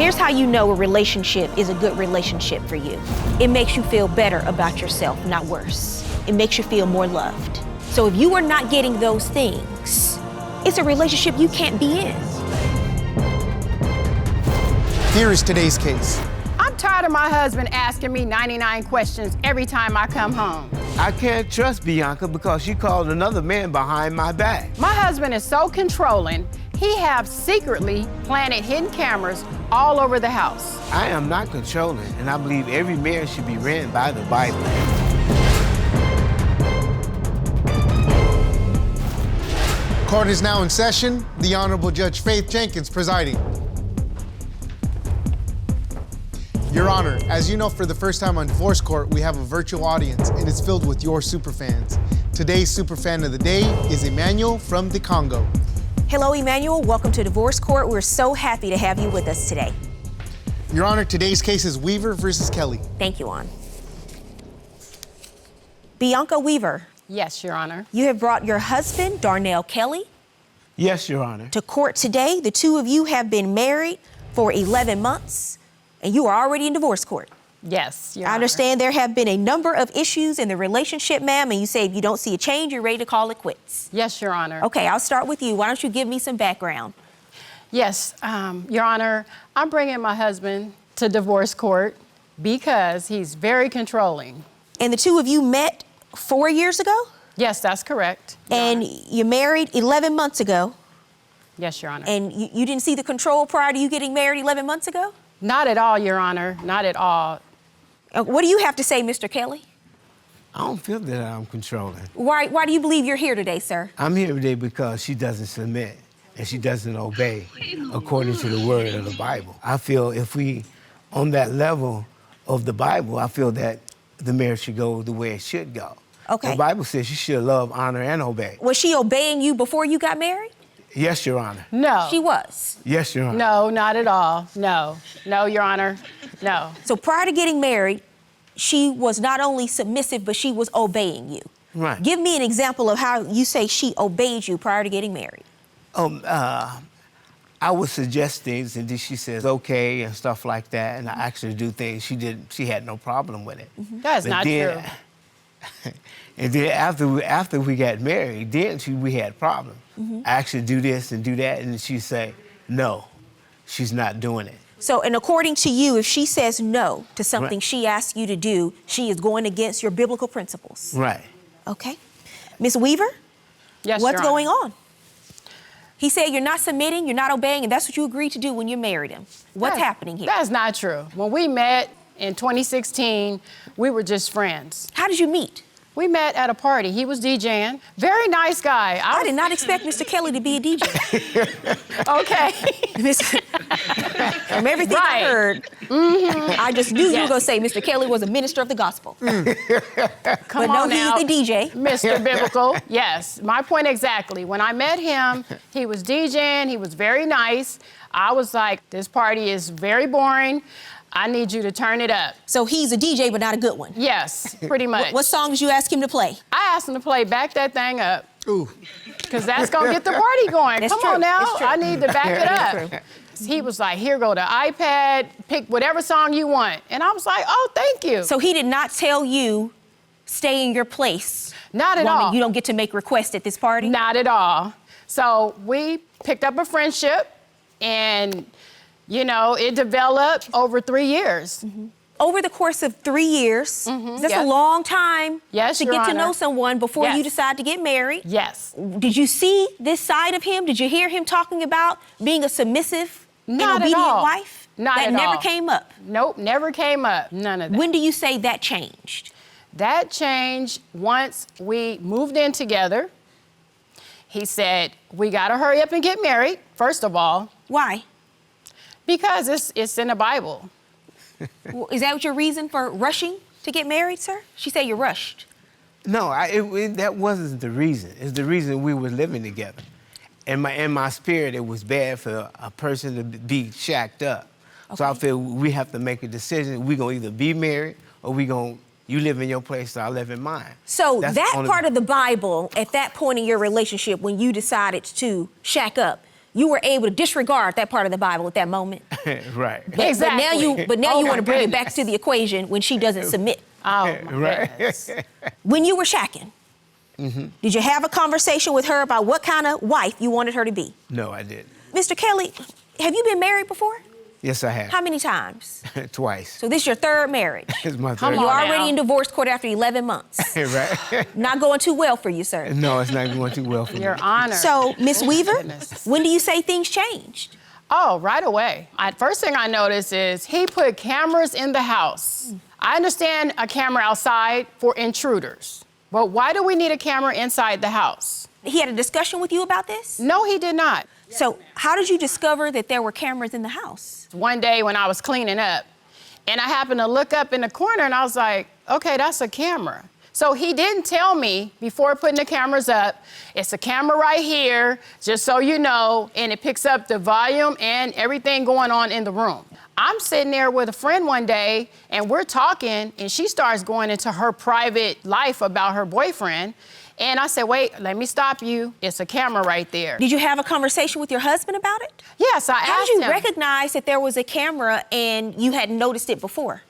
Here's how you know a relationship is a good relationship for you. It makes you feel better about yourself, not worse. It makes you feel more loved. So if you are not getting those things, it's a relationship you can't be in. Here is today's case. I'm tired of my husband asking me 99 questions every time I come home. I can't trust Bianca because she called another man behind my back. My husband is so controlling, he have secretly planted hidden cameras all over the house. I am not controlling, and I believe every marriage should be ran by the Bible. Court is now in session. The Honorable Judge Faith Jenkins presiding. Your Honor, as you know, for the first time on Divorce Court, we have a virtual audience, and it's filled with your superfans. Today's superfan of the day is Emmanuel from the Congo. Hello, Emmanuel. Welcome to Divorce Court. We're so happy to have you with us today. Your Honor, today's case is Weaver versus Kelly. Thank you, Juan. Bianca Weaver. Yes, Your Honor. You have brought your husband, Darnell Kelly, Yes, Your Honor. to court today. The two of you have been married for 11 months, and you are already in divorce court. Yes, Your I Honor. understand there have been a number of issues in the relationship, ma'am, and you say if you don't see a change, you're ready to call it quits. Yes, Your Honor. Okay, I'll start with you. Why don't you give me some background? Yes, Your Honor, I'm bringing my husband to divorce court because he's very controlling. And the two of you met 4 years ago? Yes, that's correct. Your And Honor. you married 11 months ago, Yes, Your Honor. and you didn't see the control prior to you getting married 11 months ago? Not at all, Your Honor, not at all. What do you have to say, Mr. Kelly? I don't feel that I'm controlling. Why do you believe you're here today, sir? I'm here today because she doesn't submit and she doesn't obey according to the word of the Bible. I feel if we, on that level of the Bible, I feel that the marriage should go the way it should go. Okay. The Bible says you should love, honor, and obey. Was she obeying you before you got married? Yes, Your Honor. No. She was. Yes, Your Honor. No, not at all. No. No, Your Honor. No. So prior to getting married, she was not only submissive, but she was obeying you. Right. Give me an example of how you say she obeyed you prior to getting married. I would suggest things, and then she says okay and stuff like that, and I actually do things. She had no problem with it. That's But not then- true. And then after we got married, then we had problems. I actually do this and do that, and she'd say, no, she's not doing it. So, and according to you, if she says no to something Right. she asks you to do, she is going against your biblical principles. Right. Okay. Ms. Weaver, Yes, what's Your Honor. going on? He said you're not submitting, you're not obeying, and that's what you agreed to do when you married him. What's happening here? That's not true. When we met in 2016, we were just friends. How did you meet? We met at a party. He was DJing. Very nice guy. I did not expect Mr. Kelly to be a DJ. Okay. From everything I Right. heard, I just knew you were going to say Mr. Kelly was a minister of the gospel. Come But no, on now. he's the DJ. Mr. Biblical. Yes, my point exactly. When I met him, he was DJing. He was very nice. I was like, this party is very boring. I need you to turn it up. So he's a DJ, but not a good one. Yes, pretty much. What songs you ask him to play? I asked him to play Back That Thing Up. Ooh. Because that's going to get the party going. That's Come true. on now. That's true. I need to back it That's up. He was like, here, go to iPad, pick whatever song you want. And I was like, oh, thank you. So he did not tell you, stay in your place. Not at Woman, all. you don't get to make requests at this party? Not at all. So we picked up a friendship and, you know, it developed over 3 years. Over the course of 3 years, that's yes. a long time Yes, to Your get to Honor. know someone before Yes. you decide to get married. Yes. Did you see this side of him? Did you hear him talking about being a submissive Not and at obedient all. wife? Not that at never all. came up. Nope, never came up. None of that. When do you say that changed? That changed once we moved in together. He said, we got to hurry up and get married, first of all, Why? because it's in the Bible. Well, is that your reason for rushing to get married, sir? She said you rushed. No, that wasn't the reason. It's the reason we were living together. In my spirit, it was bad for a person to be shacked up. So I feel we have to make a decision. We're going to either be married or you live in your place, I live in mine. So That's that only- part of the Bible, at that point in your relationship, when you decided to shack up, You were able to disregard that part of the Bible at that moment. Right. Exactly. But now Oh, you my want to bring it back goodness. to the equation when she doesn't submit. Oh, my Right. goodness. When you were shacking, did you have a conversation with her about what kind of wife you wanted her to be? No, I didn't. Mr. Kelly, have you been married before? Yes, I have. How many times? Twice. So this is your third marriage. It's my Come third. You're on already now. in divorce court after 11 months. Right? Not going too well for you, sir. No, it's not going too well for Your me. Honor. So, Miss Weaver, goodness. when do you say things changed? Oh, right away. First thing I noticed is he put cameras in the house. I understand a camera outside for intruders, but why do we need a camera inside the house? He had a discussion with you about this? No, he did not. So, how did you discover that there were cameras in the house? One day when I was cleaning up, and I happened to look up in the corner, and I was like, okay, that's a camera. So he didn't tell me before putting the cameras up, it's a camera right here, just so you know, and it picks up the volume and everything going on in the room. I'm sitting there with a friend one day, and we're talking, and she starts going into her private life about her boyfriend. And I said, wait, let me stop you. It's a camera right there. Did you have a conversation with your husband about it? Yes, I How asked did you him. recognize that there was a camera and you hadn't noticed it before?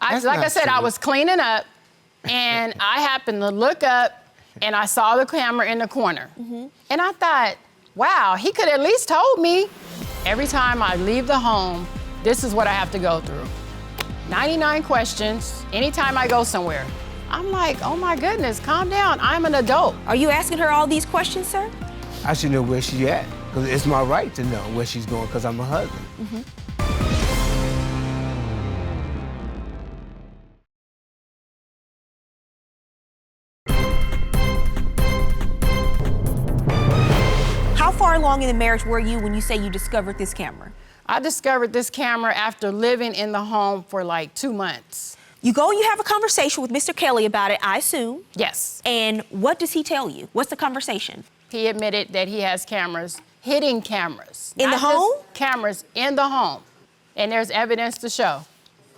Like That's I not said, I true. was cleaning up, and I happened to look up, and I saw the camera in the corner. And I thought, wow, he could at least told me. Every time I leave the home, this is what I have to go through. 99 questions anytime I go somewhere. I'm like, oh my goodness, calm down. I'm an adult. Are you asking her all these questions, sir? I should know where she's at, because it's my right to know where she's going, because I'm a husband. How far along in the marriage were you when you say you discovered this camera? I discovered this camera after living in the home for like 2 months. You go and you have a conversation with Mr. Kelly about it, I assume. Yes. And what does he tell you? What's the conversation? He admitted that he has cameras, hidden cameras. In the Not just home? Cameras in the home. And there's evidence to show.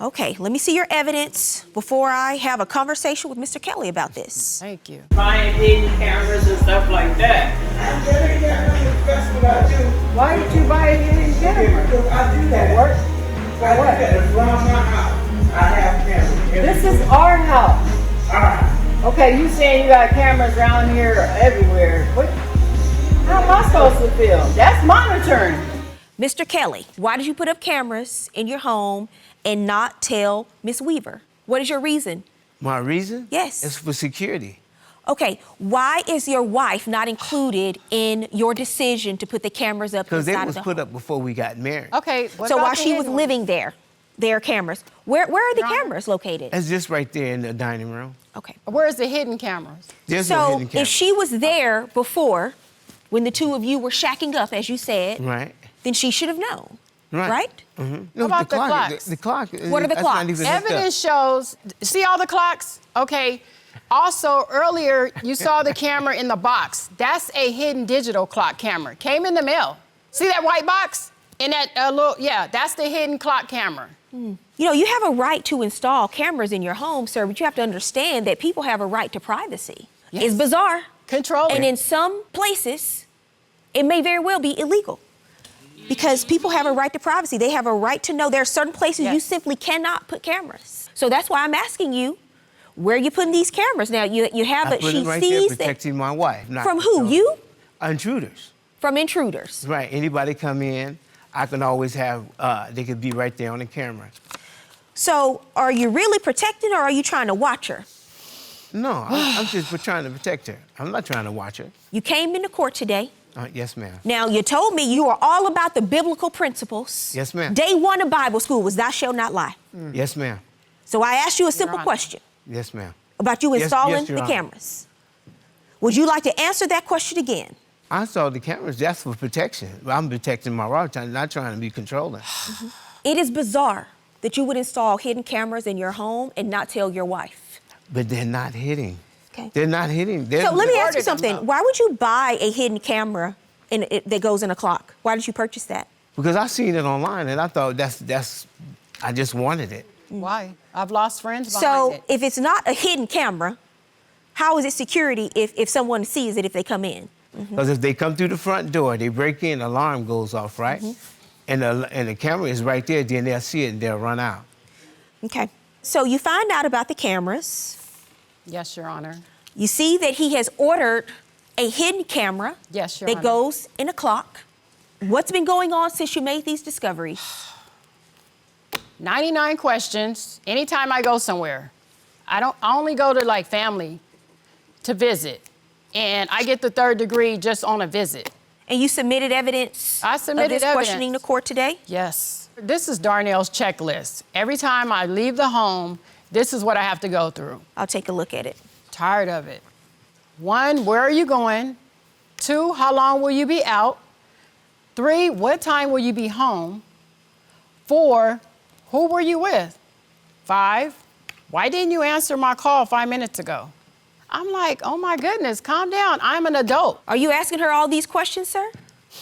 Okay, let me see your evidence before I have a conversation with Mr. Kelly about this. Thank you. Buying hidden cameras and stuff like that. I'm getting cameras, that's what I do. Why did you buy a hidden camera? Because I do that. Work? I do that around my house. I have cameras. This is our house. Alright. Okay, you saying you got cameras around here everywhere. What? How am I supposed to feel? That's monitoring. Mr. Kelly, why did you put up cameras in your home and not tell Miss Weaver? What is your reason? My reason? Yes. It's for security. Okay, why is your wife not included in your decision to put the cameras up Because inside they of was the put home? up before we got married. Okay, what So about while the she was hidden living there are cameras. Where are the Your Honor? cameras located? It's just right there in the dining room. Okay. ones? Where's the hidden cameras? There's no So hidden camera. if she was there before, when the two of you were shacking up, as you said, Right. then she should have known, right? No, about the clocks? The clock. What are the that's clocks? Not even hooked up. Evidence shows, see all the clocks? Okay. Also, earlier, you saw the camera in the box. That's a hidden digital clock camera. Came in the mail. See that white box? In that that's the hidden clock camera. You know, you have a right to install cameras in your home, sir, but you have to understand that people have a right to privacy. Yes. It's bizarre. Control And it. in some places, it may very well be illegal because people have a right to privacy. They have a right to know there are certain places you Yes. simply cannot put cameras. So that's why I'm asking you, where are you putting these cameras? Now, you have I it, put she it right there sees that. protecting my wife. Not From who, you? Intruders. From intruders. Right. Anybody come in, I can always have, they could be right there on the camera. So are you really protecting her or are you trying to watch her? No, I'm just trying to protect her. I'm not trying to watch her. You came into court today. Yes, ma'am. Now, you told me you are all about the biblical principles. Yes, ma'am. Day one of Bible school was thou shalt not lie. Yes, ma'am. So I asked you a simple Honor. question Yes, ma'am. about you Yes, installing Your the Honor. cameras. Would you like to answer that question again? I saw the cameras. That's for protection. I'm protecting my wife, not trying to be controlling. It is bizarre that you would install hidden cameras in your home and not tell your wife. But they're not hitting. Okay. They're not hitting. So let me ask you ordered them, something. though. Why would you buy a hidden camera that goes in a clock? Why did you purchase that? Because I seen it online and I thought I just wanted it. Why? I've lost friends behind So it. if it's not a hidden camera, how is it security if someone sees it if they come in? Because if they come through the front door, they break in, alarm goes off, right? And the camera is right there, then they'll see it and they'll run out. Okay. So you find out about the cameras. Yes, Your Honor. You see that he has ordered a hidden camera Yes, Your that Honor. goes in a clock. What's been going on since you made these discoveries? 99 questions anytime I go somewhere. I only go to like family to visit. And I get the 3rd degree just on a visit. And you submitted evidence I submitted of this questioning evidence. to court today? Yes. This is Darnell's checklist. Every time I leave the home, this is what I have to go through. I'll take a look at it. Tired of it. 1, where are you going? 2, how long will you be out? 3, what time will you be home? 4, who were you with? 5, why didn't you answer my call 5 minutes ago? I'm like, oh my goodness, calm down. I'm an adult. Are you asking her all these questions, sir?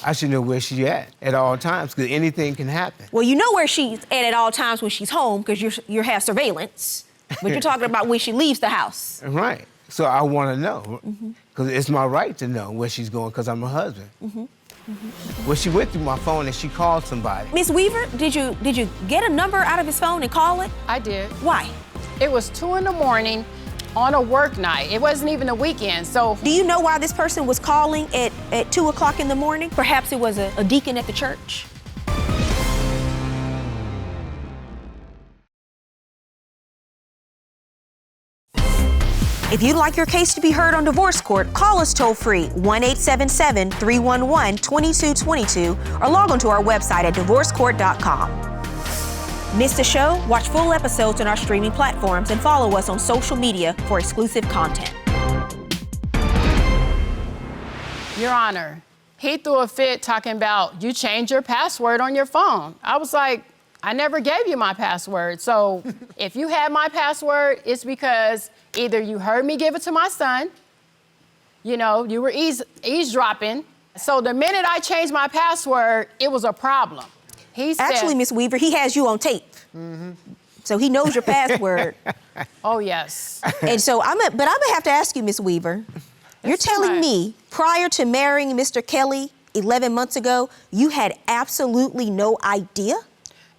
I should know where she's at all times, because anything can happen. Well, you know where she's at all times when she's home because you have surveillance. But you're talking about when she leaves the house. Right. So I want to know, because it's my right to know where she's going, because I'm her husband. Well, she went through my phone and she called somebody. Miss Weaver, did you get a number out of his phone and call it? I did. Why? It was 2 in the morning on a work night. It wasn't even a weekend, so. Do you know why this person was calling at 2 o'clock in the morning? Perhaps it was a deacon at the church. If you'd like your case to be heard on divorce court, call us toll-free 1-877-311-2222 or log on to our website at divorcecourt.com. Miss the show? Watch full episodes on our streaming platforms and follow us on social media for exclusive content. Your Honor, he threw a fit talking about you changed your password on your phone. I was like, I never gave you my password. So if you had my password, it's because either you heard me give it to my son, you know, you were eavesdropping. So the minute I changed my password, it was a problem. He said, Actually, Miss Weaver, he has you on tape. So he knows your password. oh yes. And so I'm gonna have to ask you, Miss Weaver, you're telling right. me prior to marrying Mr. Kelly 11 months ago, you had absolutely no idea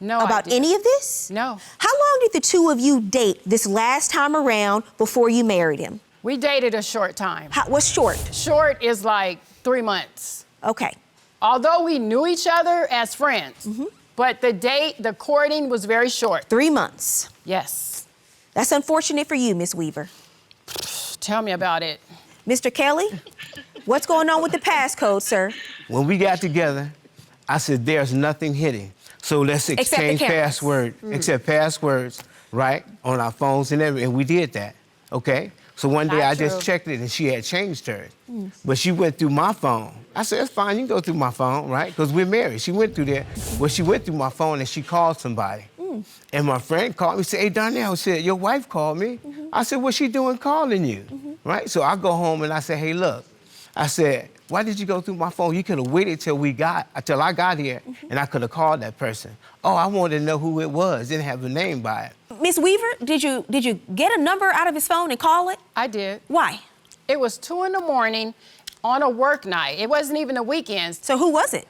about idea. any of this? No. How long did the two of you date this last time around before you married him? We dated a short time. What's short? Short is like 3 months. Okay. Although we knew each other as friends, but the courting was very short. 3 months. Yes. That's unfortunate for you, Miss Weaver. Tell me about it. Mr. Kelly, what's going on with the passcode, sir? When we got together, I said, there's nothing hidden. So let's exchange accept passwords, right, on our phones and everything. And we did that, okay? So one day I just checked it and she had changed hers. But she went through my phone. I said, it's fine, you can go through my phone, right? Because we're married. She went through there. Well, she went through my phone and she called somebody. And my friend called me and said, hey, Darnell, said, your wife called me. I said, what's she doing calling you, right? So I go home and I say, hey, look. I said, why did you go through my phone? You could have waited till I got here and I could have called that person. Oh, I wanted to know who it was, didn't have a name by it. Miss Weaver, did you get a number out of his phone and call it? I did. Why? It was 2 in the morning on a work night. It wasn't even a weekend. So who was it?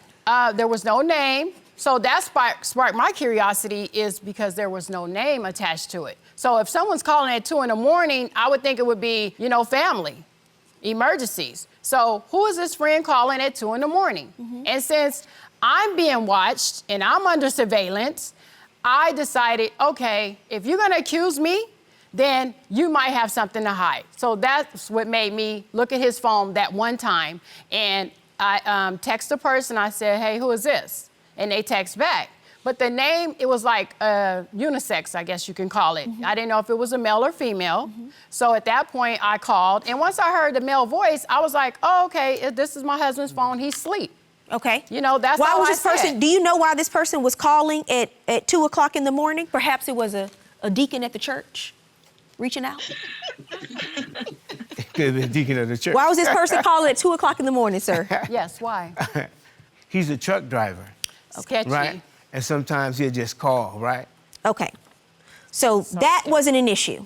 There was no name. So that sparked my curiosity is because there was no name attached to it. So if someone's calling at 2 in the morning, I would think it would be, you know, family, emergencies. So who is this friend calling at 2 in the morning? And since I'm being watched and I'm under surveillance, I decided, okay, if you're gonna accuse me, then you might have something to hide. So that's what made me look at his phone that one time. And I text the person, I said, hey, who is this? And they text back. But the name, it was like unisex, I guess you can call it. I didn't know if it was a male or female. So at that point, I called. And once I heard the male voice, I was like, oh, okay, this is my husband's phone, he's asleep. Okay. You know, that's why all was I this person, said. do you know why this person was calling at 2 o'clock in the morning? Perhaps it was a deacon at the church reaching out? It could have been a deacon of the church. Why was this person calling at 2 o'clock in the morning, sir? Yes, why? He's a truck driver, Sketchy. right? And sometimes he'll just call, right? Okay. So that wasn't an issue.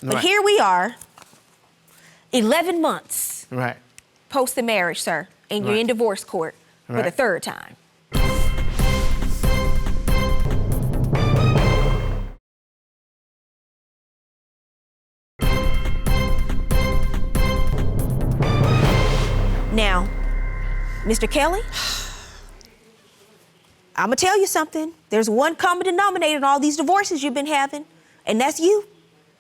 But Right. here we are, 11 months Right. post the marriage, sir, and you're Right. in divorce court for the Right. third time. Now, Mr. Kelly, I'm gonna tell you something. There's one common denominator in all these divorces you've been having, and that's you.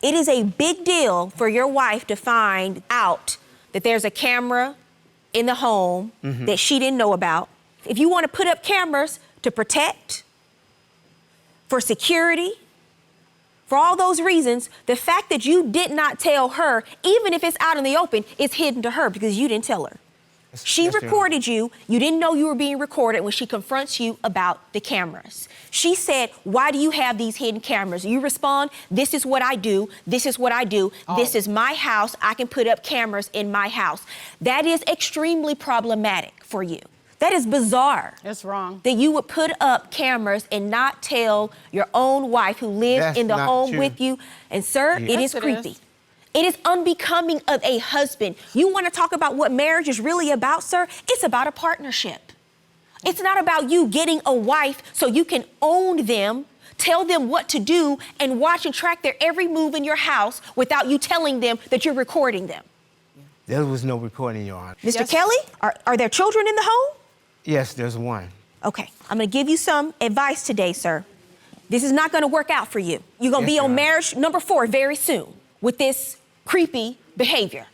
It is a big deal for your wife to find out that there's a camera in the home that she didn't know about. If you want to put up cameras to protect, for security, for all those reasons, the fact that you did not tell her, even if it's out in the open, it's hidden to her because you didn't tell her. She recorded you. You didn't know you were being recorded when she confronts you about the cameras. She said, why do you have these hidden cameras? You respond, this is what I do. This is what I do. This is my house. I can put up cameras in my house. That is extremely problematic for you. That is bizarre. It's wrong. That you would put up cameras and not tell your own wife who lives That's in the not home true. with you. And sir, it Yes, is it creepy. is. It is unbecoming of a husband. You want to talk about what marriage is really about, sir? It's about a partnership. It's not about you getting a wife so you can own them, tell them what to do, and watch and track their every move in your house without you telling them that you're recording them. There was no recording, Your Honor. Mr. Yes. Kelly, are there children in the home? Yes, there's one. Okay, I'm gonna give you some advice today, sir. This is not gonna work out for you. You're gonna Yes, be Your on Honor. marriage number 4 very soon with this creepy behavior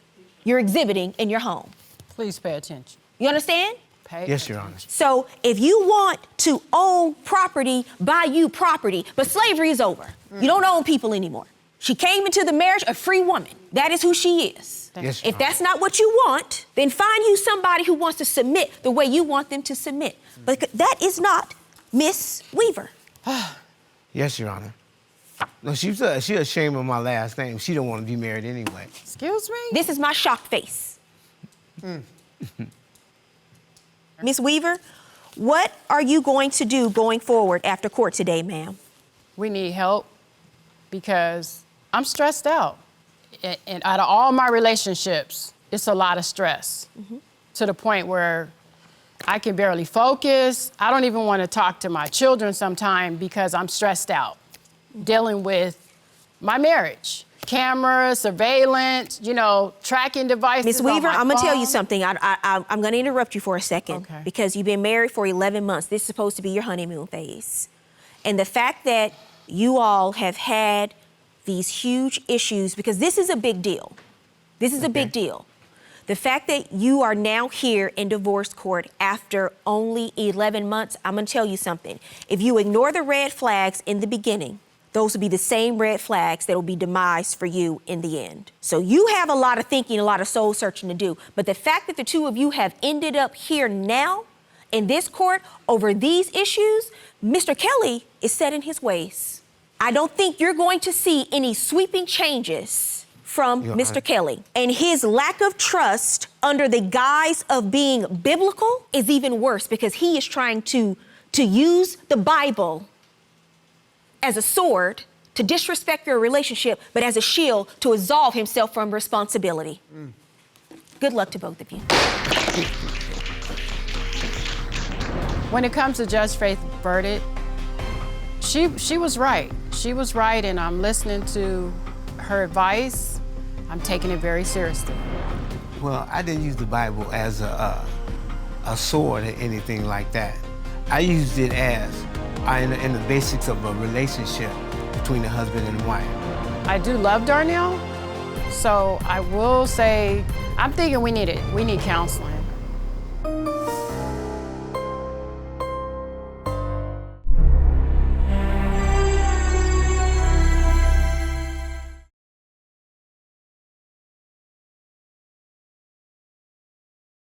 you're exhibiting in your home. Please pay attention. You understand? Pay Yes, Your attention. Honor. So if you want to own property, buy you property, but slavery is over. You don't own people anymore. She came into the marriage a free woman. That is who she is. Yes, Your If that's not what you want, then find you somebody who wants to submit the way you want them to submit. But that is not Miss Weaver. Yes, Your Honor. No, she ashamed of my last name. She don't want to be married anyway. Excuse me? This is my shocked face. Miss Weaver, what are you going to do going forward after court today, ma'am? We need help because I'm stressed out. And out of all my relationships, it's a lot of stress to the point where I can barely focus. I don't even want to talk to my children sometimes because I'm stressed out dealing with my marriage. Cameras, surveillance, tracking devices. Miss on Weaver, my I'm going to tell you phone. something. I'm going to interrupt you for a second Okay. because you've been married for 11 months. This is supposed to be your honeymoon phase. And the fact that you all have had these huge issues, because this is a big deal. This is a big deal. The fact that you are now here in divorce court after only 11 months, I'm going to tell you something. If you ignore the red flags in the beginning, those will be the same red flags that will be demise for you in the end. So you have a lot of thinking, a lot of soul searching to do. But the fact that the two of you have ended up here now in this court over these issues, Mr. Kelly is set in his ways. I don't think you're going to see any sweeping changes from You're Mr. right. Kelly. And his lack of trust under the guise of being biblical is even worse because he is trying to use the Bible as a sword to disrespect your relationship, but as a shield to absolve himself from responsibility. Good luck to both of you. When it comes to Judge Faith's verdict, she was right. She was right, and I'm listening to her advice. I'm taking it very seriously. Well, I didn't use the Bible as a sword or anything like that. I used it as in the basics of a relationship between a husband and wife. I do love Darnell, so I will say, I'm thinking we need counseling.